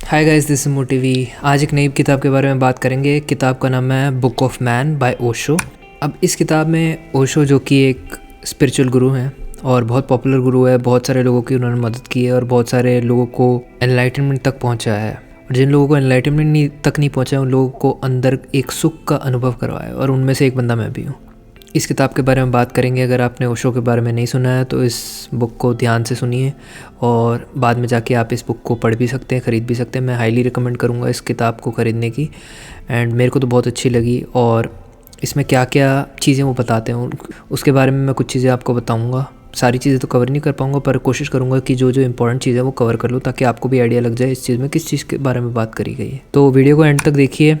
Hi guys, this is मोटिवी। आज एक नई किताब के बारे में बात करेंगे। किताब का नाम है book of man by Osho. अब इस किताब में ओशो, जो कि एक स्पिरिचुअल गुरु हैं और बहुत पॉपुलर गुरु है, बहुत सारे लोगों की उन्होंने मदद की है और बहुत सारे लोगों को एनलाइटनमेंट तक पहुंचा है। और जिन लोगों को एनलाइटनमेंट तक नहीं पहुंचा है, उन लोगों को अंदर एक सुख का अनुभव करवाया, और उनमें से एक बंदा मैं भी हूँ। इस किताब के बारे में बात करेंगे। अगर आपने ओशो के बारे में नहीं सुना है तो इस बुक को ध्यान से सुनिए और बाद में जाके आप इस बुक को पढ़ भी सकते हैं, ख़रीद भी सकते हैं। मैं हाईली रिकमेंड करूँगा इस किताब को ख़रीदने की। एंड मेरे को तो बहुत अच्छी लगी, और इसमें क्या क्या चीज़ें वो बताते हैं उसके बारे में मैं कुछ चीज़ें आपको बताऊँगा। सारी चीज़ें तो कवर नहीं कर पाऊँगा, पर कोशिश करूँगा कि जो जो इंपॉर्टेंट चीज़ है वो कवर कर लूँ, ताकि आपको भी आइडिया लग जाए इस चीज़ में किस चीज़ के बारे में बात करी गई है। तो वीडियो को एंड तक देखिए।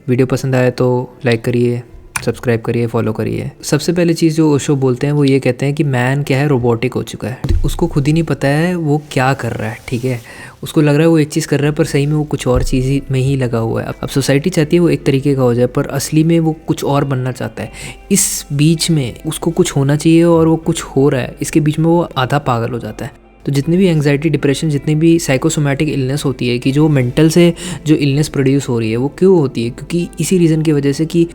वीडियो पसंद आए तो लाइक करिए, सब्सक्राइब करिए, फॉलो करिए। सबसे पहले चीज़ जो ओशो बोलते हैं वो ये कहते हैं कि मैन क्या है, रोबोटिक हो चुका है। उसको खुद ही नहीं पता है वो क्या कर रहा है, ठीक है। उसको लग रहा है वो एक चीज़ कर रहा है, पर सही में वो कुछ और चीज़ में ही लगा हुआ है। अब सोसाइटी चाहती है वो एक तरीके का हो जाए, पर असली में वो कुछ और बनना चाहता है। इस बीच में उसको कुछ होना चाहिए और वो कुछ हो रहा है, इसके बीच में वो आधा पागल हो जाता है। तो जितनी भी एंग्जाइटी, डिप्रेशन, जितनी भी साइकोसोमैटिक इलनेस होती है, कि जो मेंटल से जो इलनेस प्रोड्यूस हो रही है, वो क्यों होती है? क्योंकि इसी रीज़न की वजह से कि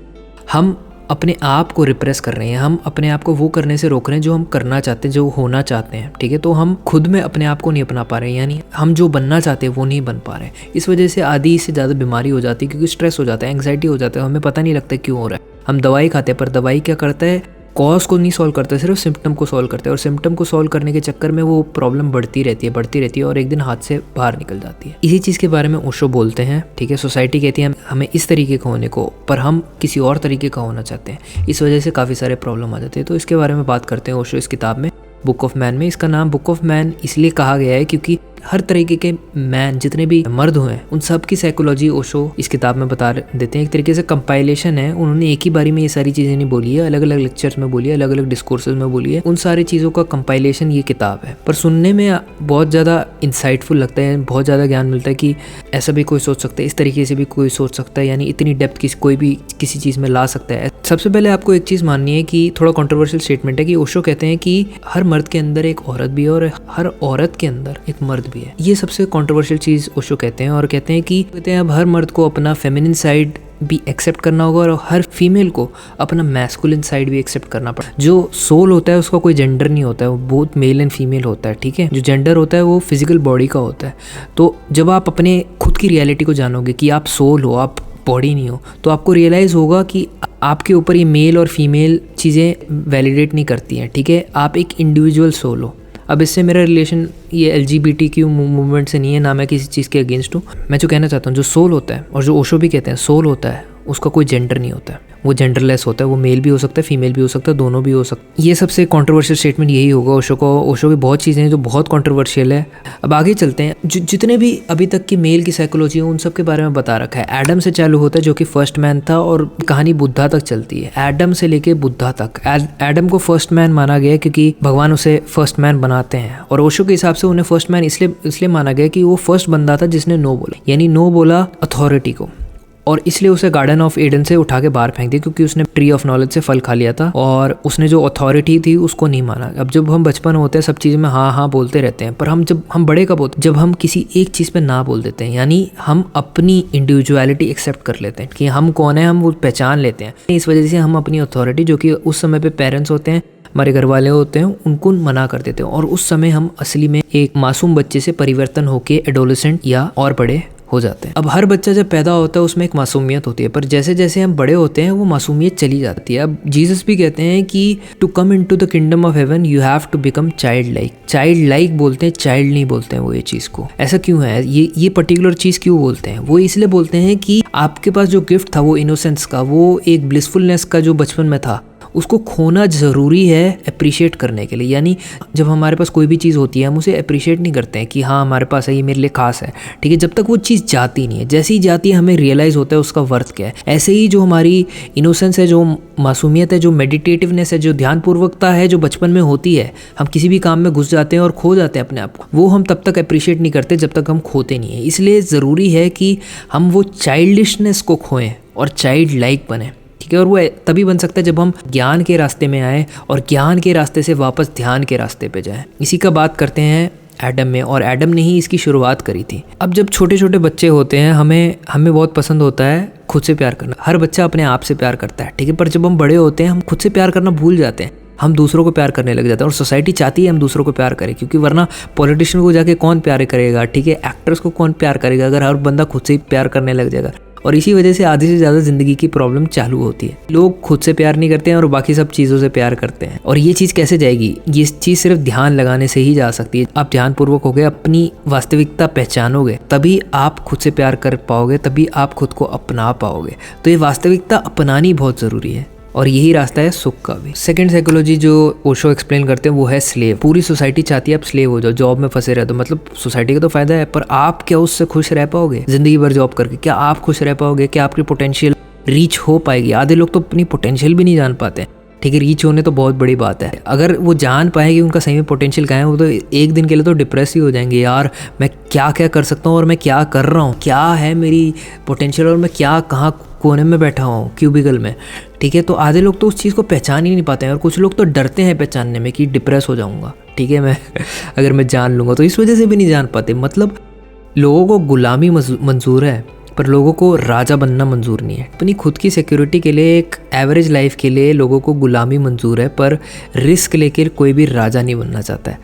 हम अपने आप को रिप्रेस कर रहे हैं, हम अपने आप को वो करने से रोक रहे हैं जो हम करना चाहते हैं, जो होना चाहते हैं, ठीक है। तो हम खुद में अपने आप को नहीं अपना पा रहे हैं, यानी हम जो बनना चाहते हैं वो नहीं बन पा रहे हैं। इस वजह से आधी से ज़्यादा बीमारी हो जाती है, क्योंकि स्ट्रेस हो जाता है, एंग्जाइटी हो जाता है, हमें पता नहीं लगता क्यों हो रहा है। हम दवाई खाते हैं, पर दवाई क्या करता है? कॉज को नहीं सॉल्व करता, सिर्फ सिम्टम को सॉल्व करता है, और सिम्टम को सॉल्व करने के चक्कर में वो प्रॉब्लम बढ़ती रहती है और एक दिन हाथ से बाहर निकल जाती है। इसी चीज़ के बारे में ओशो बोलते हैं, ठीक है। सोसाइटी कहती है हमें इस तरीके का होने को, पर हम किसी और तरीके का होना चाहते हैं। इस वजह से काफ़ी सारे प्रॉब्लम आ जाते हैं। तो इसके बारे में बात करते हैं ओशो इस किताब में, बुक ऑफ मैन में। इसका नाम बुक ऑफ मैन इसलिए कहा गया है क्योंकि हर तरीके के मैन, जितने भी मर्द हुए हैं, उन सब की साइकोलॉजी ओशो इस किताब में बता देते हैं। एक तरीके से कंपाइलेशन है। उन्होंने एक ही बारी में ये सारी चीज़ें नहीं बोली है, अलग अलग लेक्चर्स में बोली है, अलग अलग डिस्कोर्सेज में बोली है। उन सारी चीज़ों का कंपाइलेशन ये किताब है। पर सुनने में बहुत ज़्यादा इंसाइटफुल लगता है, बहुत ज़्यादा ज्ञान मिलता है कि ऐसा भी कोई सोच सकता है, इस तरीके से भी कोई सोच सकता है, यानी इतनी डेप्थ कोई भी किसी चीज़ में ला सकता है। सबसे पहले आपको एक चीज़ माननी है कि थोड़ा कंट्रोवर्शियल स्टेटमेंट है कि ओशो कहते हैं कि हर मर्द के अंदर एक औरत भी है और हर औरत के अंदर एक मर्द भी है। ये सबसे कंट्रोवर्शियल चीज़ ओशो कहते हैं, और कहते हैं अब हर मर्द को अपना फेमिनिन साइड भी एक्सेप्ट करना होगा और हर फीमेल को अपना मैस्कुलिन साइड भी एक्सेप्ट करना पड़ा। जो सोल होता है उसका कोई जेंडर नहीं होता है, वो बोथ मेल एंड फीमेल होता है, ठीक है। जो जेंडर होता है वो फिजिकल बॉडी का होता है। तो जब आप अपने खुद की रियलिटी को जानोगे कि आप सोल हो, आप बॉडी नहीं हो, तो आपको रियलाइज़ होगा कि आपके ऊपर ये मेल और फीमेल चीज़ें वैलिडेट नहीं करती हैं, ठीक है। आप एक इंडिविजुअल सोल हो। अब इससे मेरा रिलेशन ये LGBTQ मूवमेंट से नहीं है, ना मैं किसी चीज़ के अगेंस्ट हूँ। मैं जो कहना चाहता हूँ, जो सोल होता है और जो ओशो भी कहते हैं सोल होता है, उसका कोई जेंडर नहीं होता है, वो जेंडरलेस होता है। वो मेल भी हो सकता है, फीमेल भी हो सकता है, दोनों भी हो सकता है। ये सबसे कंट्रोवर्शियल स्टेटमेंट यही होगा ओशो को। ओशो की बहुत चीज़ें हैं जो बहुत कंट्रोवर्शियल है। अब आगे चलते हैं। जितने भी अभी तक की मेल की साइकोलॉजी है, उन सब के बारे में बता रखा है। एडम से चालू होता है, जो कि फर्स्ट मैन था, और कहानी बुद्धा तक चलती है, एडम से लेके बुद्धा तक। एडम को फर्स्ट मैन माना गया क्योंकि भगवान उसे फर्स्ट मैन बनाते हैं, और ओशो के हिसाब से उन्हें फर्स्ट मैन इसलिए माना गया कि वो फर्स्ट बंदा था जिसने नो बोला, यानी नो बोला अथॉरिटी को, और इसलिए उसे गार्डन ऑफ एडन से उठा के बाहर फेंक दिया, क्योंकि उसने ट्री ऑफ नॉलेज से फल खा लिया था और उसने जो अथॉरिटी थी उसको नहीं माना। अब जब हम बचपन होते हैं, सब चीज़ में हाँ हाँ बोलते रहते हैं, पर हम बड़े कब होते हैं? जब हम किसी एक चीज़ पे ना बोल देते हैं, यानी हम अपनी इंडिविजुअलिटी एक्सेप्ट कर लेते हैं कि हम कौन है, हम वो पहचान लेते हैं। इस वजह से हम अपनी अथॉरिटी, जो कि उस समय पे पेरेंट्स होते हैं, हमारे घर वाले होते हैं, उनको मना कर देते हैं, और उस समय हम असली में एक मासूम बच्चे से परिवर्तन होके एडोलेसेंट या और बड़े हो जाते हैं। अब हर बच्चा जब पैदा होता है उसमें एक मासूमियत होती है, पर जैसे जैसे हम बड़े होते हैं वो मासूमियत चली जाती है। अब जीसस भी कहते हैं कि to come into the kingdom of heaven you have to become child like. Child like बोलते हैं, चाइल्ड नहीं बोलते हैं वो ये चीज़ को। ऐसा क्यों है? ये पर्टिकुलर चीज़ क्यों बोलते हैं? वो इसलिए बोलते हैं कि आपके पास जो गिफ्ट था वो इनोसेंस का, वो एक ब्लिसफुलनेस का जो बचपन में था, उसको खोना ज़रूरी है अप्रिशिएट करने के लिए। यानी जब हमारे पास कोई भी चीज़ होती है, हम उसे अप्रिशिएट नहीं करते हैं कि हाँ हमारे पास है, ये मेरे लिए खास है, ठीक है, जब तक वो चीज़ जाती नहीं है। जैसे ही जाती है हमें रियलाइज़ होता है उसका वर्थ क्या है। ऐसे ही जो हमारी इनोसेंस है, जो मासूमियत है, जो मेडिटेटिवनेस है, जो ध्यानपूर्वकता है, जो बचपन में होती है, हम किसी भी काम में घुस जाते हैं और खो जाते हैं अपने आप को, वो हम तब तक अप्रिशिएट नहीं करते जब तक हम खोते नहीं है। इसलिए ज़रूरी है कि हम वो चाइल्डिशनेस को खोएं और चाइल्ड लाइक बने, ठीक है। और वो तभी बन सकता है जब हम ज्ञान के रास्ते में आए और ज्ञान के रास्ते से वापस ध्यान के रास्ते पे जाएं। इसी का बात करते हैं एडम में, और एडम ने ही इसकी शुरुआत करी थी। अब जब छोटे छोटे बच्चे होते हैं, हमें बहुत पसंद होता है खुद से प्यार करना। हर बच्चा अपने आप से प्यार करता है, ठीक है। पर जब हम बड़े होते हैं हम खुद से प्यार करना भूल जाते हैं, हम दूसरों को प्यार करने लग जाते हैं। और सोसाइटी चाहती है हम दूसरों को प्यार करें, क्योंकि वरना पॉलिटिशियन को जाके कौन प्यार करेगा, ठीक है। एक्टर्स को कौन प्यार करेगा अगर हर बंदा खुद से ही प्यार करने लग जाएगा। और इसी वजह से आधी से ज़्यादा ज़िंदगी की प्रॉब्लम चालू होती है। लोग खुद से प्यार नहीं करते हैं और बाकी सब चीज़ों से प्यार करते हैं। और ये चीज़ कैसे जाएगी? ये चीज़ सिर्फ ध्यान लगाने से ही जा सकती है। आप ध्यानपूर्वक होगे, अपनी वास्तविकता पहचानोगे, तभी आप खुद से प्यार कर पाओगे, तभी आप खुद को अपना पाओगे। तो ये वास्तविकता अपनानी बहुत ज़रूरी है, और यही रास्ता है सुख का भी। सेकंड साइकोलॉजी जो ओशो एक्सप्लेन करते हैं वो है स्लेव। पूरी सोसाइटी चाहती है आप स्लेव हो जाओ, जॉब में फंसे रहे, तो मतलब सोसाइटी का तो फायदा है, पर आप क्या उससे खुश रह पाओगे? जिंदगी भर जॉब करके क्या आप खुश रह पाओगे? क्या आपकी पोटेंशियल रीच हो पाएगी? आधे लोग तो अपनी पोटेंशियल भी नहीं जान पाते, ठीक है। रीच होने तो बहुत बड़ी बात है। अगर वो जान पाएंगे उनका सही में पोटेंशियल कहाँ है, वो तो एक दिन के लिए तो डिप्रेस ही हो जाएंगे। यार मैं क्या क्या कर सकता हूँ और मैं क्या कर रहा हूँ, क्या है मेरी पोटेंशियल, और मैं क्या कहाँ कोने में बैठा हूँ क्यूबिकल में, ठीक है। तो आधे लोग तो उस चीज़ को पहचान ही नहीं पाते हैं, और कुछ लोग तो डरते हैं पहचानने में कि डिप्रेस हो जाऊँगा, ठीक है, मैं अगर मैं जान लूँगा, तो इस वजह से भी नहीं जान पाते। मतलब लोगों को गुलामी मंजूर है, पर लोगों को राजा बनना मंजूर नहीं है। अपनी खुद की सिक्योरिटी के लिए, एक एवरेज लाइफ के लिए लोगों को गुलामी मंजूर है, पर रिस्क लेकर कोई भी राजा नहीं बनना चाहता है।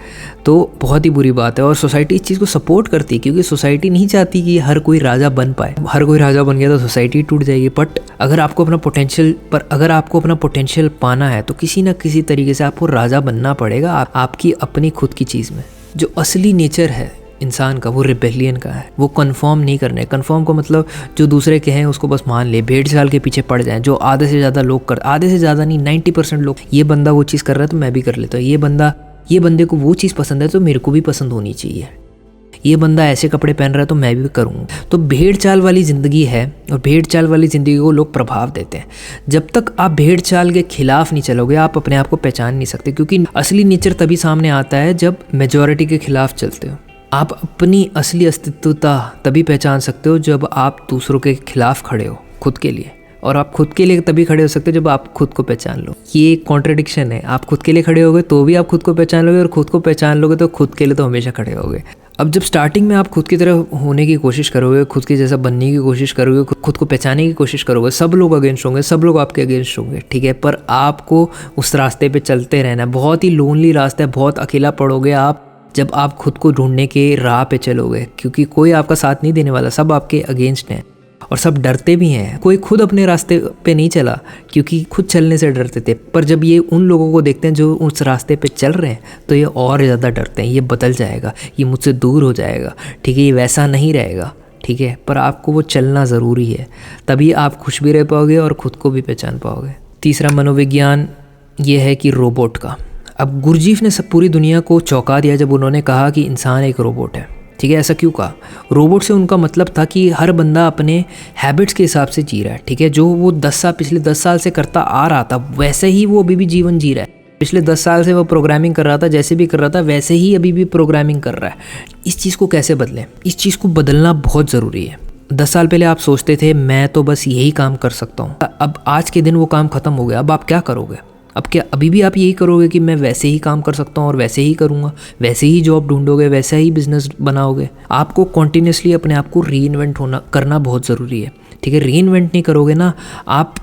तो बहुत ही बुरी बात है, और सोसाइटी इस चीज़ को सपोर्ट करती है, क्योंकि सोसाइटी नहीं चाहती कि हर कोई राजा बन पाए। हर कोई राजा बन गया तो सोसाइटी टूट जाएगी। बट अगर आपको अपना पोटेंशियल पाना है तो किसी ना किसी तरीके से आपको राजा बनना पड़ेगा, आपकी अपनी खुद की चीज़ में। जो असली नेचर है इंसान का, वो रिबेलियन का है। वो कन्फर्म नहीं करने, कन्फर्म को मतलब जो दूसरे के हैं उसको बस मान ले, भेड़ चाल के पीछे पड़ जाएं, जो आधे से ज़्यादा लोग कर, आधे से ज़्यादा नहीं 90% लोग, ये बंदा वो चीज़ कर रहा है तो मैं भी कर लेता हूँ, ये बंदे को वो चीज़ पसंद है तो मेरे को भी पसंद होनी चाहिए, ये बंदा ऐसे कपड़े पहन रहा है तो मैं भी करूँगा। तो भेड़ चाल वाली ज़िंदगी है, और भेड़ चाल वाली ज़िंदगी को लोग प्रभाव देते हैं। जब तक आप भेड़ चाल के खिलाफ नहीं चलोगे, आप अपने आप को पहचान नहीं सकते, क्योंकि असली नेचर तभी सामने आता है जब मेजॉरिटी के खिलाफ चलते हो। आप अपनी असली अस्तित्वता तभी पहचान सकते हो जब आप दूसरों के खिलाफ खड़े हो खुद के लिए, और आप खुद के लिए तभी खड़े हो सकते हो जब आप खुद को पहचान लो। ये एक कॉन्ट्रडिक्शन है, आप खुद के लिए खड़े होगे तो भी आप खुद को पहचान लोगे, और खुद को पहचान लोगे तो खुद के लिए तो हमेशा खड़े होगे। अब जब स्टार्टिंग में आप खुद की तरह होने की कोशिश करोगे, खुद के जैसा बनने की कोशिश करोगे, खुद को पहचानने की कोशिश करोगे, सब लोग अगेंस्ट होंगे, सब लोग आपके अगेंस्ट होंगे, ठीक है। पर आपको उस रास्ते पे चलते रहना है। बहुत ही लोनली रास्ता है, बहुत अकेला पड़ोगे आप जब आप खुद को ढूंढने के राह पे चलोगे, क्योंकि कोई आपका साथ नहीं देने वाला, सब आपके अगेंस्ट हैं और सब डरते भी हैं। कोई खुद अपने रास्ते पे नहीं चला क्योंकि खुद चलने से डरते थे, पर जब ये उन लोगों को देखते हैं जो उस रास्ते पे चल रहे हैं तो ये और ज़्यादा डरते हैं। ये बदल जाएगा, ये मुझसे दूर हो जाएगा, ठीक है, ये वैसा नहीं रहेगा, ठीक है। पर आपको वो चलना ज़रूरी है, तभी आप खुश भी रह पाओगे और ख़ुद को भी पहचान पाओगे। तीसरा मनोविज्ञान ये है कि रोबोट का। अब गुरजीफ ने सब पूरी दुनिया को चौंका दिया जब उन्होंने कहा कि इंसान एक रोबोट है, ठीक है। ऐसा क्यों कहा? रोबोट से उनका मतलब था कि हर बंदा अपने हैबिट्स के हिसाब से जी रहा है, ठीक है। जो वो पिछले 10 साल से करता आ रहा था वैसे ही वो अभी भी जीवन जी रहा है। पिछले 10 साल से वो प्रोग्रामिंग कर रहा था, जैसे भी कर रहा था वैसे ही अभी भी प्रोग्रामिंग कर रहा है। इस चीज़ को कैसे बदलें? इस चीज़ को बदलना बहुत ज़रूरी है। 10 साल पहले आप सोचते थे मैं तो बस यही काम कर सकता हूँ, अब आज के दिन वो काम ख़त्म हो गया। अब आप क्या करोगे? अब क्या अभी भी आप यही करोगे कि मैं वैसे ही काम कर सकता हूँ और वैसे ही करूँगा, वैसे ही जॉब ढूंढोगे, वैसा ही बिजनेस बनाओगे? आपको कॉन्टिन्यूसली अपने आप को रीइन्वेंट करना बहुत ज़रूरी है, ठीक है। रीइन्वेंट नहीं करोगे ना, आप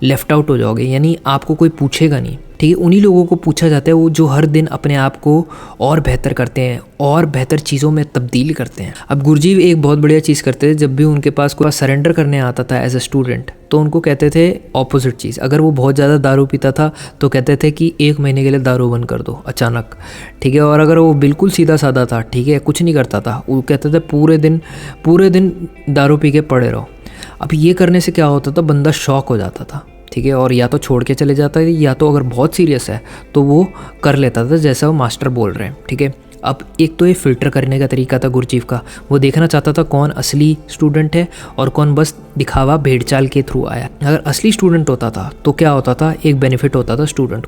लेफ्ट आउट हो जाओगे, यानी आपको कोई पूछेगा नहीं, ठीक है। उन्हीं लोगों को पूछा जाता है वो जो हर दिन अपने आप को और बेहतर करते हैं और बेहतर चीज़ों में तब्दील करते हैं। अब गुरजीफ एक बहुत बढ़िया चीज़ करते थे, जब भी उनके पास कोई सरेंडर करने आता था एज अ स्टूडेंट तो उनको कहते थे ऑपोजिट चीज़। अगर वो बहुत ज़्यादा दारू पीता था तो कहते थे कि 1 महीने के लिए दारू बंद कर दो अचानक, ठीक है। और अगर वो बिल्कुल सीधा साधा था, ठीक है, कुछ नहीं करता था, वो कहते थे पूरे दिन दारू पी के पड़े रहो। अब ये करने से क्या होता था, बंदा शॉक हो जाता था, ठीक है, और या तो छोड़ के चले जाता है या तो अगर बहुत सीरियस है तो वो कर लेता था जैसा वो मास्टर बोल रहे हैं, ठीक है। अब एक तो ये फ़िल्टर करने का तरीका था गुरजीफ का, वो देखना चाहता था कौन असली स्टूडेंट है और कौन बस दिखावा भेड़चाल के थ्रू आया। अगर असली स्टूडेंट होता था तो क्या होता था, एक बेनिफिट होता था स्टूडेंट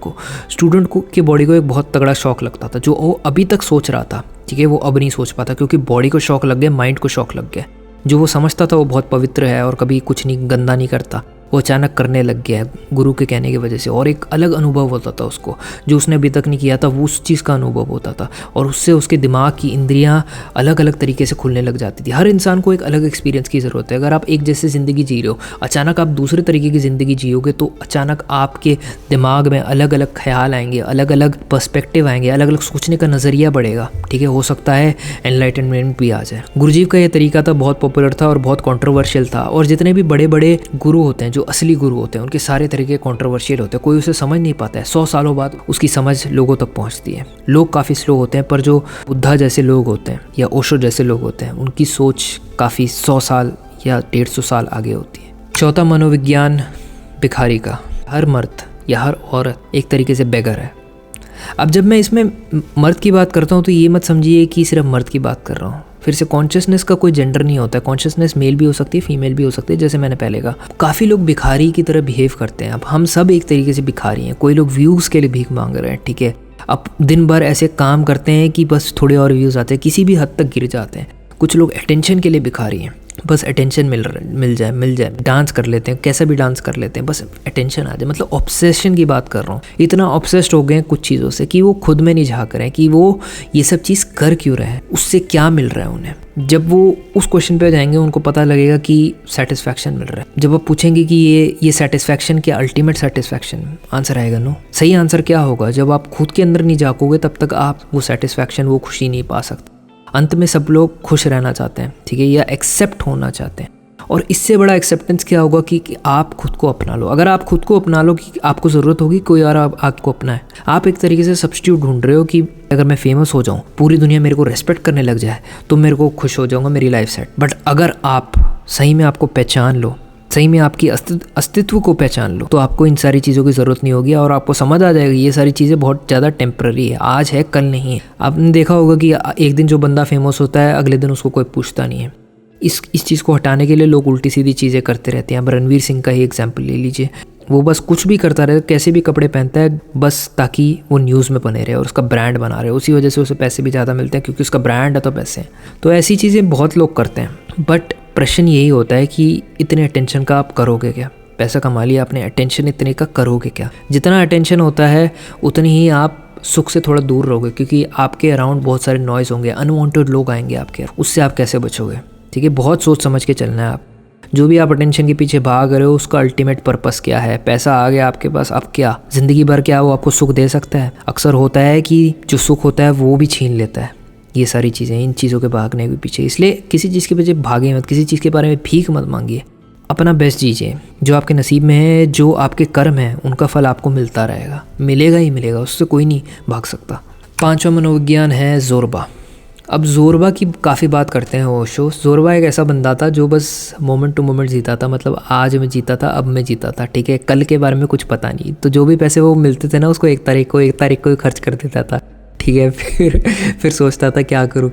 को की बॉडी को एक बहुत तगड़ा शौक लगता था। जो वो अभी तक सोच रहा था, ठीक है, वो अब नहीं सोच पाता क्योंकि बॉडी को शौक लग गया, माइंड को शौक लग गया। जो वो समझता था वो बहुत पवित्र है और कभी कुछ नहीं गंदा नहीं करता, वो अचानक करने लग गया है गुरु के कहने की वजह से, और एक अलग अनुभव होता था उसको जो उसने अभी तक नहीं किया था, वो उस चीज़ का अनुभव होता था और उससे उसके दिमाग की इंद्रियां अलग अलग तरीके से खुलने लग जाती थी। हर इंसान को एक अलग एक्सपीरियंस की ज़रूरत है। अगर आप एक जैसे ज़िंदगी जी रहे हो, अचानक आप दूसरे तरीके की ज़िंदगी जियोगे तो अचानक आपके दिमाग में अलग अलग ख्याल आएंगे, अलग अलग पर्सपेक्टिव आएंगे, अलग अलग सोचने का नज़रिया बढ़ेगा। ठीक है, हो सकता है एनलाइटनमेंट भी आ जाए। गुरुजीव का ये तरीका था, बहुत पॉपुलर था और बहुत कंट्रोवर्शियल था। और जितने भी बड़े बड़े गुरु होते हैं, जो असली गुरु होते हैं, उनके सारे तरीके कंट्रोवर्शियल होते हैं। कोई उसे समझ नहीं पाता है, 100 सालों बाद उसकी समझ लोगों तक पहुंचती है। लोग काफ़ी स्लो होते हैं, पर जो बुद्धा जैसे लोग होते हैं या ओशो जैसे लोग होते हैं, उनकी सोच काफ़ी 100 साल या 150 साल आगे होती है। चौथा मनोविज्ञान भिखारी का। हर मर्द या हर औरत एक तरीके से बेगर है। अब जब मैं इसमें मर्द की बात करता हूँ तो ये मत समझिए कि सिर्फ मर्द की बात कर रहा हूँ। फिर से कॉन्शियसनेस का कोई जेंडर नहीं होता है। कॉन्शियसनेस मेल भी हो सकती है, फीमेल भी हो सकती है। जैसे मैंने पहले कहा, काफ़ी लोग भिखारी की तरह बिहेव करते हैं। अब हम सब एक तरीके से भिखारी हैं। कोई लोग व्यूज़ के लिए भीख मांग रहे हैं, ठीक है। अब दिन भर ऐसे काम करते हैं कि बस थोड़े और व्यूज़ आते हैं, किसी भी हद तक गिर जाते हैं। कुछ लोग अटेंशन के लिए भिखारी हैं, बस अटेंशन मिल जाए, डांस कर लेते हैं, कैसा भी डांस कर लेते हैं, बस अटेंशन आ जाए। मतलब ऑब्सेशन की बात कर रहा हूँ। इतना ऑब्सेस्ड हो गए हैं कुछ चीज़ों से कि वो खुद में नहीं झांक रहे हैं कि वो ये सब चीज़ कर क्यों रहे हैं, उससे क्या मिल रहा है उन्हें। जब वो उस क्वेश्चन पे जाएंगे उनको पता लगेगा कि सेटिस्फैक्शन मिल रहा है। जब आप पूछेंगे कि ये सेटिस्फैक्शन क्या अल्टीमेट सेटिस्फैक्शन, आंसर आएगा नो। सही आंसर क्या होगा? जब आप खुद के अंदर नहीं झांकोगे तब तक आप वो सेटिस्फैक्शन, वो खुशी नहीं पा सकते। अंत में सब लोग खुश रहना चाहते हैं, ठीक है, या एक्सेप्ट होना चाहते हैं। और इससे बड़ा एक्सेप्टेंस क्या होगा कि आप खुद को अपना लो। अगर आप खुद को अपना लो कि आपको ज़रूरत होगी कोई और आपको अपनाए। आप एक तरीके से सब्स्टिट्यूट ढूंढ रहे हो कि अगर मैं फेमस हो जाऊँ, पूरी दुनिया मेरे को रेस्पेक्ट करने लग जाए तो मेरे को खुश हो जाऊँगा, मेरी लाइफ सेट। बट अगर आप सही में आपको पहचान लो, सही में आपकी अस्तित्व को पहचान लो, तो आपको इन सारी चीज़ों की ज़रूरत नहीं होगी और आपको समझ आ जाएगा ये सारी चीज़ें बहुत ज़्यादा टेम्पररी है, आज है कल नहीं है। आपने देखा होगा कि एक दिन जो बंदा फेमस होता है अगले दिन उसको कोई पूछता नहीं है। इस चीज़ को हटाने के लिए लोग उल्टी सीधी चीज़ें करते रहते हैं। अब रणवीर सिंह का ही एग्जाम्पल ले लीजिए। वो बस कुछ भी करता रहे, कैसे भी कपड़े पहनता है, बस ताकि वो न्यूज़ में बने रहे और उसका ब्रांड बना रहे। उसी वजह से उसे पैसे भी ज़्यादा मिलते हैं क्योंकि उसका ब्रांड है तो पैसे हैं। तो ऐसी चीज़ें बहुत लोग करते हैं। बट प्रश्न यही होता है कि इतने अटेंशन का आप करोगे क्या? पैसा कमा लिया आपने, अटेंशन इतने का करोगे क्या? जितना अटेंशन होता है उतनी ही आप सुख से थोड़ा दूर रहोगे क्योंकि आपके अराउंड बहुत सारे नॉइज़ होंगे, अनवांटेड लोग आएंगे आपके। उससे आप कैसे बचोगे? ठीक है, बहुत सोच समझ के चलना है आप। जो भी आप अटेंशन के पीछे भाग रहे हो उसका अल्टीमेट पर्पस क्या है? पैसा आ गया आपके पास, अब क्या? ज़िंदगी भर क्या वो आपको सुख दे सकता है? अक्सर होता है कि जो सुख होता है वो भी छीन लेता है। ये सारी चीज़ें, इन चीज़ों के भागने के पीछे, इसलिए किसी चीज़ के पीछे भागे मत, किसी चीज़ के बारे में भीख मत मांगिए। अपना बेस्ट दीजिए। जो आपके नसीब में है, जो आपके कर्म है, उनका फल आपको मिलता रहेगा, मिलेगा ही मिलेगा, उससे कोई नहीं भाग सकता। पांचवा मनोविज्ञान है जोरबा। अब जोरबा की काफ़ी बात करते हैं ओशो। जोरबा एक ऐसा बंदा था जो बस मोमेंट टू मोमेंट जीता था। मतलब आज मैं जीता था, अब मैं जीता था, ठीक है। कल के बारे में कुछ पता नहीं। तो जो भी पैसे वो मिलते थे ना, उसको एक तारीख को ही खर्च कर देता था, ठीक है। फिर सोचता था क्या करूँ,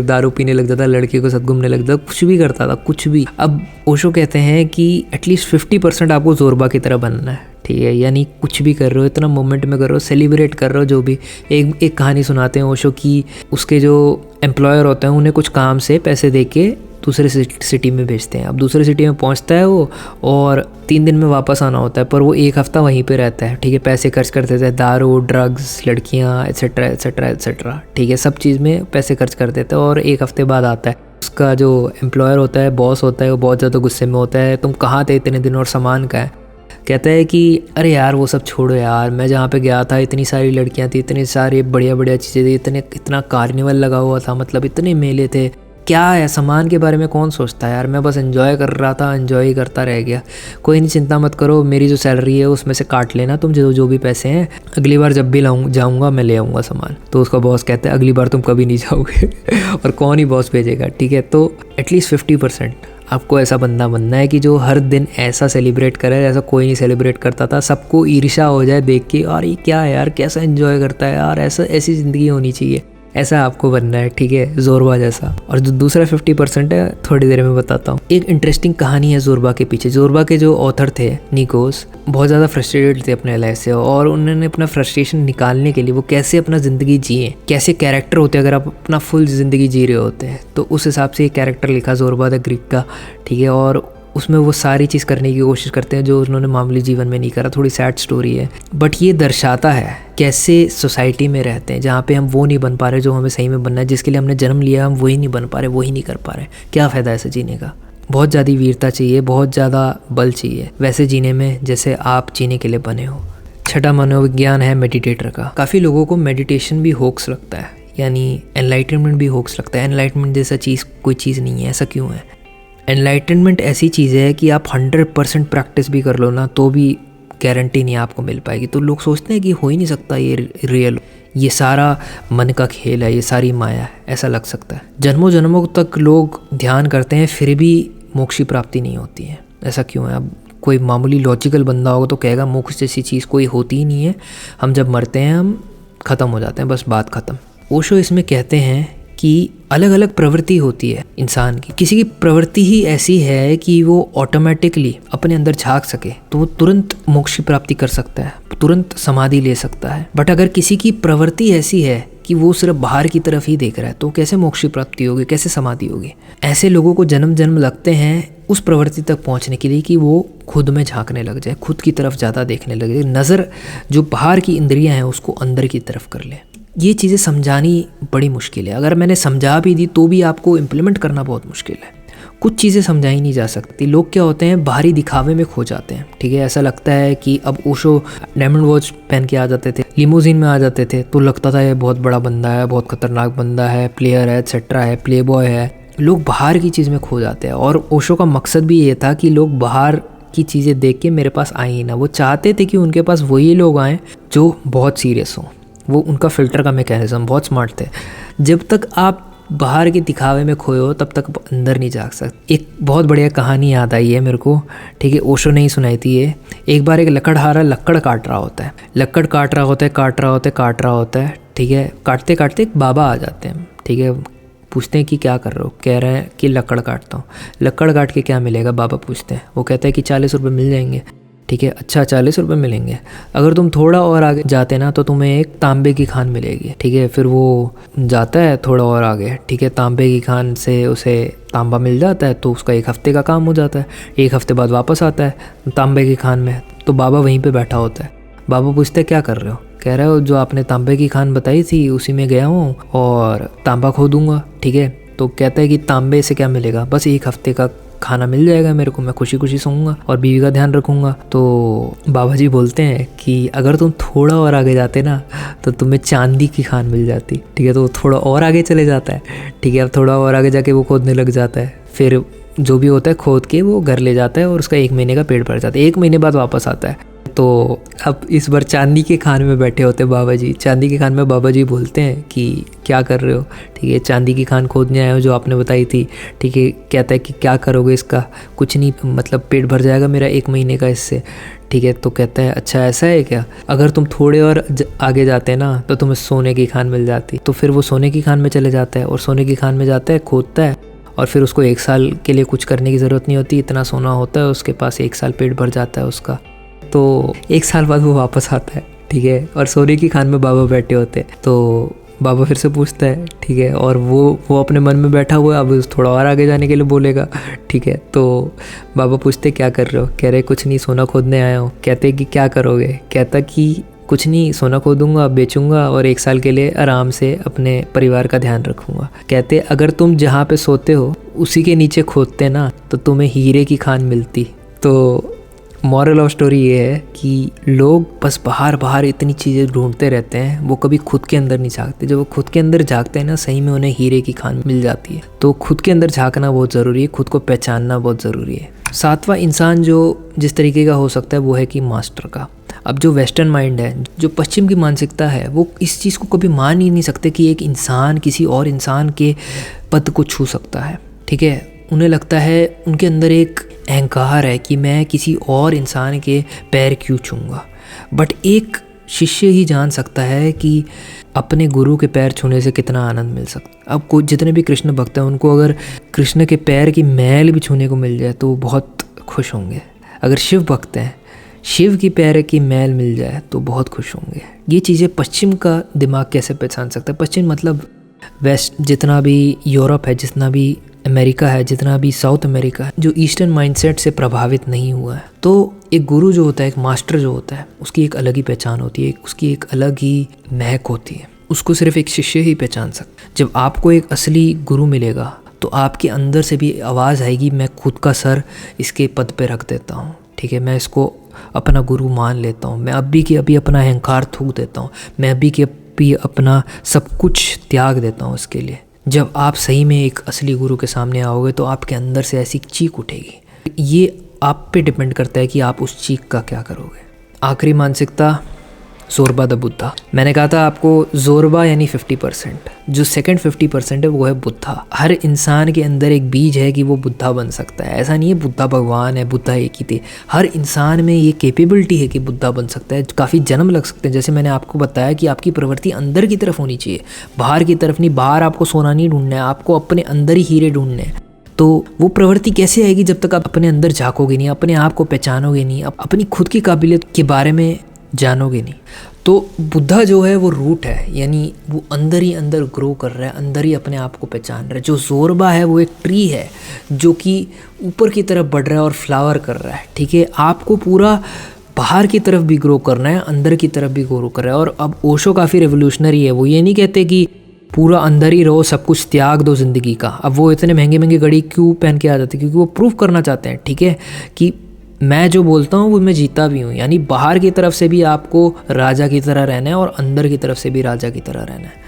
दारू पीने लग जाता, लड़के के साथ घूमने लग जाता, कुछ भी करता था, कुछ भी। अब ओशो कहते हैं कि एटलीस्ट 50% आपको जोरबा की तरह बनना है, ठीक है। यानी कुछ भी कर रहे हो, इतना मोमेंट में कर रहे हो, सेलिब्रेट कर रहे हो जो भी। एक कहानी सुनाते हैं ओशो की, उसके जो एम्प्लॉयर होते हैं उन्हें कुछ काम से पैसे दे के दूसरे सिटी में भेजते हैं। अब दूसरे सिटी में पहुंचता है वो और 3 दिन में वापस आना होता है, पर वो 1 हफ्ता वहीं पे रहता है, ठीक है। पैसे खर्च कर देता है, दारू, ड्रग्स, लड़कियां, एट्सेट्रा एट्सेट्रा एट्सेट्रा, ठीक है। सब चीज़ में पैसे खर्च कर देता है और 1 हफ्ते बाद आता है। उसका जो एम्प्लॉयर होता है, बॉस होता है, वो बहुत ज़्यादा गुस्से में होता है। तुम कहाँ थे इतने दिन और सामान का है? कहता है कि अरे यार वो सब छोड़ो यार, मैं जहाँ पे गया था इतनी सारी लड़कियाँ थी, इतनी सारी बढ़िया चीज़ें थी, इतना कार्निवल लगा हुआ था, मतलब इतने मेले थे। क्या है, सामान के बारे में कौन सोचता है यार? मैं बस एंजॉय कर रहा था, एंजॉय ही करता रह गया। कोई नहीं, चिंता मत करो, मेरी जो सैलरी है उसमें से काट लेना तुम, जो भी पैसे हैं, अगली बार जब भी जाऊँगा मैं ले आऊँगा सामान। तो उसका बॉस कहता है अगली बार तुम कभी नहीं जाओगे और कौन ही बॉस भेजेगा, ठीक है। तो एटलीस्ट 50% आपको ऐसा बंदा बनना है कि जो हर दिन ऐसा सेलिब्रेट करे जैसा कोई नहीं सेलिब्रेट करता था। सबको ईर्ष्या हो जाए देख के, और ये क्या है यार, कैसा एंजॉय करता है यार, ऐसी ज़िंदगी होनी चाहिए। ऐसा आपको बनना है, ठीक है, जोरबा जैसा। और जो दूसरा 50% है, थोड़ी देर में बताता हूँ। एक इंटरेस्टिंग कहानी है जोरबा के पीछे। जोरबा के जो ऑथर थे निकोस, बहुत ज़्यादा फ्रस्ट्रेटेड थे अपने लाइफ से, और उन्होंने अपना फ्रस्ट्रेशन निकालने के लिए वो कैसे अपना ज़िंदगी जिए, कैसे कैरेक्टर होते हैं अगर आप अपना फुल ज़िंदगी जी रहे होते हैं, तो उस हिसाब से एक कैरेक्टर लिखा जोरबा द ग्रीक का, ठीक है। और उसमें वो सारी चीज़ करने की कोशिश करते हैं जो उन्होंने मामूली जीवन में नहीं करा। थोड़ी सैड स्टोरी है, बट ये दर्शाता है कैसे सोसाइटी में रहते हैं जहाँ पे हम वो नहीं बन पा रहे जो हमें सही में बनना है, जिसके लिए हमने जन्म लिया हम वही नहीं बन पा रहे, वही नहीं कर पा रहे। क्या फ़ायदा ऐसे जीने का? बहुत ज़्यादा वीरता चाहिए, बहुत ज़्यादा बल चाहिए वैसे जीने में जैसे आप जीने के लिए बने हो। छठा मनोविज्ञान है मेडिटेटर का। काफ़ी लोगों को मेडिटेशन भी होक्स लगता है, यानी एनलाइटनमेंट भी होक्स लगता है। एनलाइटनमेंट जैसा चीज़ कोई चीज़ नहीं है, ऐसा क्यों है? एनलाइटनमेंट ऐसी चीज़ है कि आप 100% प्रैक्टिस भी कर लो ना तो भी गारंटी नहीं आपको मिल पाएगी। तो लोग सोचते हैं कि हो ही नहीं सकता, ये रियल, ये सारा मन का खेल है, ये सारी माया है, ऐसा लग सकता है। जन्मों जन्मों तक लोग ध्यान करते हैं फिर भी मोक्ष की प्राप्ति नहीं होती है, ऐसा क्यों है? अब कोई मामूली लॉजिकल बंदा होगा तो कहेगा मोक्ष जैसी चीज़ कोई होती ही नहीं है, हम जब मरते हैं हम ख़त्म हो जाते हैं, बस बात ख़त्म। ओशो इसमें कहते हैं कि अलग अलग प्रवृत्ति होती है इंसान की। किसी की प्रवृत्ति ही ऐसी है कि वो ऑटोमेटिकली अपने अंदर झांक सके तो वो तुरंत मोक्ष की प्राप्ति कर सकता है, तुरंत समाधि ले सकता है। बट अगर किसी की प्रवृत्ति ऐसी है कि वो सिर्फ बाहर की तरफ ही देख रहा है तो कैसे मोक्ष की प्राप्ति होगी, कैसे समाधि होगी? ऐसे लोगों को जन्म जन्म लगते हैं उस प्रवृत्ति तक पहुंचने के लिए कि वो खुद में झांकने लग जाए, खुद की तरफ ज़्यादा देखने लग जाए, नज़र जो बाहर की इंद्रियां हैं उसको अंदर की तरफ कर ले। ये चीज़ें समझानी बड़ी मुश्किल है। अगर मैंने समझा भी दी तो भी आपको इम्प्लीमेंट करना बहुत मुश्किल है। कुछ चीज़ें समझाई नहीं जा सकती। लोग क्या होते हैं, बाहरी दिखावे में खो जाते हैं। ठीक है, ऐसा लगता है कि अब ओशो डायमंड वॉच पहन के आ जाते थे, लिमोजिन में आ जाते थे तो लगता था ये बहुत बड़ा बंदा है, बहुत खतरनाक बंदा है, प्लेयर है, एक्सेट्रा है, प्ले बॉय है। लोग बाहर की चीज़ में खो जाते हैं और ओशो का मकसद भी ये था कि लोग बाहर की चीज़ें देख के मेरे पास आए ही ना। वो चाहते थे कि उनके पास वही लोग आएँ जो बहुत सीरियस हों। वो उनका फ़िल्टर का मैकेनिज़्म, बहुत स्मार्ट थे। जब तक आप बाहर के दिखावे में खोए हो तब तक अंदर नहीं जा सकते। एक बहुत बढ़िया कहानी याद आई है मेरे को, ठीक है, ओशो ने ही सुनाई थी ये। एक बार एक लकड़हारा लकड़ काट रहा होता है, लकड़ काट रहा होता है, ठीक है। काटते काटते एक बाबा आ जाते हैं, ठीक है। पूछते हैं कि क्या कर रहे हो? कह रहे हैं कि लकड़ काटता हूँ। लकड़ काट के क्या मिलेगा? बाबा पूछते हैं। वो कहता है कि 40 रुपये मिल जाएंगे। ठीक है, अच्छा 40 रुपये मिलेंगे। अगर तुम थोड़ा और आगे जाते ना तो तुम्हें एक तांबे की खान मिलेगी। ठीक है, फिर वो जाता है थोड़ा और आगे, ठीक है, तांबे की खान से उसे तांबा मिल जाता है तो उसका 1 हफ्ते का काम हो जाता है। 1 हफ्ते बाद वापस आता है तांबे की खान में, तो बाबा वहीं पे बैठा होता है। बाबा पूछते हैं क्या कर रहे हो? कह रहे हो जो आपने तांबे की खान बताई थी उसी में गया हूँ और तांबा खोदूंगा। ठीक है, तो कहता है कि तांबे से क्या मिलेगा? बस 1 हफ्ते का खाना मिल जाएगा मेरे को, मैं खुशी खुशी सोऊंगा और बीवी का ध्यान रखूंगा। तो बाबा जी बोलते हैं कि अगर तुम थोड़ा और आगे जाते ना तो तुम्हें चांदी की खान मिल जाती। ठीक है, तो वो थोड़ा और आगे चले जाता है। ठीक है, अब थोड़ा और आगे जाके वो खोदने लग जाता है। फिर जो भी होता है खोद के वो घर ले जाता है और उसका 1 महीने का पेट भर जाता है। 1 महीने बाद वापस आता है। तो अब इस बार चांदी के खान में बैठे होते बाबा जी। चांदी की खान में बाबा जी बोलते हैं कि क्या कर रहे हो? ठीक है, चांदी की खान खोदने आए हो जो आपने बताई थी। ठीक है, कहता है कि क्या करोगे इसका? कुछ नहीं, मतलब पेट भर जाएगा मेरा 1 महीने का इससे। ठीक है, तो कहता है अच्छा ऐसा है क्या? अगर तुम थोड़े और आगे जाते ना तो तुम्हें सोने की खान मिल जाती। तो फिर वो सोने की खान में चले जाता है और सोने की खान में जाता है, खोदता है और फिर उसको 1 साल के लिए कुछ करने की ज़रूरत नहीं होती, इतना सोना होता है उसके पास, 1 साल पेट भर जाता है उसका। तो 1 साल बाद वो वापस आता है। ठीक है, और सोने की खान में बाबा बैठे होते हैं। तो बाबा फिर से पूछता है, ठीक है, और वो अपने मन में बैठा हुआ है, अब थोड़ा और आगे जाने के लिए बोलेगा। ठीक है, तो बाबा पूछते क्या कर रहे हो? कह रहे कुछ नहीं, सोना खोदने आया हूँ। कहते कि क्या करोगे? कहता कि कुछ नहीं, सोना खोदूंगा, बेचूंगा और 1 साल के लिए आराम से अपने परिवार का ध्यान रखूंगा। कहते अगर तुम जहाँ पे सोते हो उसी के नीचे खोदते ना तो तुम्हें हीरे की खान मिलती। तो मॉरल ऑफ स्टोरी ये है कि लोग बस बाहर इतनी चीज़ें ढूंढते रहते हैं, वो कभी खुद के अंदर नहीं झांकते। जब वो खुद के अंदर झांकते हैं ना, सही में उन्हें हीरे की खान मिल जाती है। तो खुद के अंदर झांकना बहुत ज़रूरी है, खुद को पहचानना बहुत ज़रूरी है। 7वां इंसान जो जिस तरीके का हो सकता है वो है कि मास्टर का। अब जो वेस्टर्न माइंड है, जो पश्चिम की मानसिकता है, वो इस चीज़ को कभी मान ही नहीं सकते कि एक इंसान किसी और इंसान के पद को छू सकता है। ठीक है, उन्हें लगता है, उनके अंदर एक अहंकार है कि मैं किसी और इंसान के पैर क्यों छूँगा। बट एक शिष्य ही जान सकता है कि अपने गुरु के पैर छूने से कितना आनंद मिल सकता है। अब कोई जितने भी कृष्ण भक्त हैं उनको अगर कृष्ण के पैर की मैल भी छूने को मिल जाए तो वो बहुत खुश होंगे। अगर शिव भक्त हैं, शिव की पैर की मैल मिल जाए तो बहुत खुश होंगे। ये चीज़ें पश्चिम का दिमाग कैसे पहचान सकता है? पश्चिम मतलब वेस्ट, जितना भी यूरोप है, जितना भी अमेरिका है, जितना भी साउथ अमेरिका है, जो ईस्टर्न माइंडसेट से प्रभावित नहीं हुआ है। तो एक गुरु जो होता है, एक मास्टर जो होता है, उसकी एक अलग ही पहचान होती है, उसकी एक अलग ही महक होती है। उसको सिर्फ एक शिष्य ही पहचान सकता है। जब आपको एक असली गुरु मिलेगा तो आपके अंदर से भी आवाज़ आएगी, मैं खुद का सर इसके पद पे रख देता हूँ, ठीक है, मैं इसको अपना गुरु मान लेता हूँ, मैं अभी के अभी अपना अहंकार थूक देता हूँ, मैं अभी के अभी अपना सब कुछ त्याग देता हूँ उसके लिए। जब आप सही में एक असली गुरु के सामने आओगे तो आपके अंदर से ऐसी चीख उठेगी। ये आप पे डिपेंड करता है कि आप उस चीख का क्या करोगे। आखिरी मानसिकता, ज़ोरबा द बुद्धा। मैंने कहा था आपको ज़ोरबा यानी 50%, जो सेकंड 50% है वो है बुद्धा। हर इंसान के अंदर एक बीज है कि वो बुद्धा बन सकता है। ऐसा नहीं है बुद्धा भगवान है, बुद्धा एक ही थे। हर इंसान में ये कैपेबिलिटी है कि बुद्धा बन सकता है। काफ़ी जन्म लग सकते हैं, जैसे मैंने आपको बताया कि आपकी प्रवृत्ति अंदर की तरफ होनी चाहिए, बाहर की तरफ नहीं। बाहर आपको सोना नहीं ढूंढना है, आपको अपने अंदर ही हीरे ढूंढने हैं। तो वो प्रवृत्ति कैसे आएगी? जब तक आप अपने अंदर झाँकोगे नहीं, अपने आप को पहचानोगे नहीं, अपनी खुद की काबिलियत के बारे में जानोगे नहीं। तो बुद्धा जो है वो रूट है, यानी वो अंदर ही अंदर ग्रो कर रहा है, अंदर ही अपने आप को पहचान रहा है। जो ज़ोरबा है वो एक ट्री है जो कि ऊपर की तरफ बढ़ रहा है और फ्लावर कर रहा है, ठीक है। आपको पूरा बाहर की तरफ भी ग्रो करना है, अंदर की तरफ भी ग्रो कर रहा है। और अब ओशो काफ़ी रेवोल्यूशनरी है। वो ये नहीं कहते कि पूरा अंदर ही रहो, सब कुछ त्याग दो ज़िंदगी का। अब वो इतने महंगे महंगे घड़ी क्यों पहन के आ जाते हैं? क्योंकि वो प्रूफ करना चाहते हैं, ठीक है, कि मैं जो बोलता हूँ वो मैं जीता भी हूँ। यानी बाहर की तरफ से भी आपको राजा की तरह रहना है और अंदर की तरफ से भी राजा की तरह रहना है।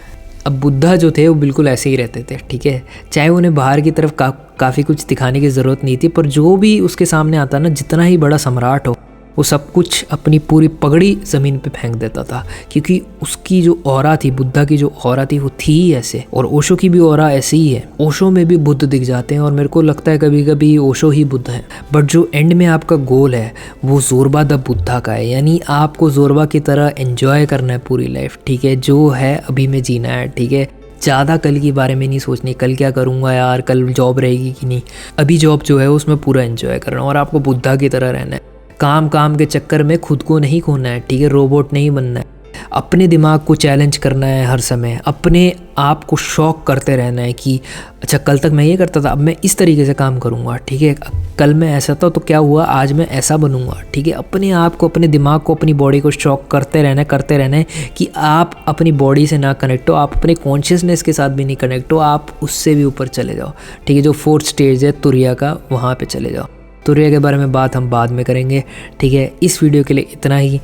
अब बुद्धा जो थे वो बिल्कुल ऐसे ही रहते थे, ठीक है। चाहे उन्हें बाहर की तरफ काफ़ी कुछ दिखाने की ज़रूरत नहीं थी, पर जो भी उसके सामने आता ना, जितना ही बड़ा सम्राट हो, वो सब कुछ अपनी पूरी पगड़ी ज़मीन पे फेंक देता था। क्योंकि उसकी जो ऑरा थी, बुद्धा की जो ऑरा थी, वो थी ही ऐसे। और ओशो की भी ऑरा ऐसी ही है। ओशो में भी बुद्ध दिख जाते हैं और मेरे को लगता है कभी कभी ओशो ही बुद्ध है। बट जो एंड में आपका गोल है वो ज़ोरबा द बुद्धा का है। यानी आपको ज़ोरबा की तरह एंजॉय करना है पूरी लाइफ, ठीक है। जो है अभी में जीना है, ठीक है। ज़्यादा कल के बारे में नहीं सोचनी, कल क्या करूँगा यार, कल जॉब रहेगी कि नहीं। अभी जॉब जो है उसमें पूरा एंजॉय करना और आपको बुद्धा की तरह रहना है। काम के चक्कर में खुद को नहीं खोना है, ठीक है। रोबोट नहीं बनना है। अपने दिमाग को चैलेंज करना है हर समय, अपने आप को शॉक करते रहना है कि अच्छा कल तक मैं ये करता था, अब मैं इस तरीके से काम करूँगा, ठीक है। कल मैं ऐसा था तो क्या हुआ, आज मैं ऐसा बनूँगा, ठीक है। अपने आप को, अपने दिमाग को, अपनी बॉडी को शॉक करते रहना है कि आप अपनी बॉडी से ना कनेक्ट हो, आप अपने कॉन्शियसनेस के साथ भी नहीं कनेक्ट हो, आप उससे भी ऊपर चले जाओ, ठीक है। जो 4th स्टेज है तुरिया का, वहाँ पर चले जाओ। तुरिया के बारे में बात हम बाद में करेंगे, ठीक है। इस वीडियो के लिए इतना ही।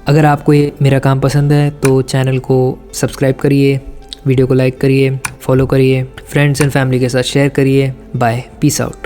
अगर आपको ये मेरा काम पसंद है तो चैनल को सब्सक्राइब करिए, वीडियो को लाइक करिए, फॉलो करिए, फ्रेंड्स एंड फैमिली के साथ शेयर करिए। Bye, peace out.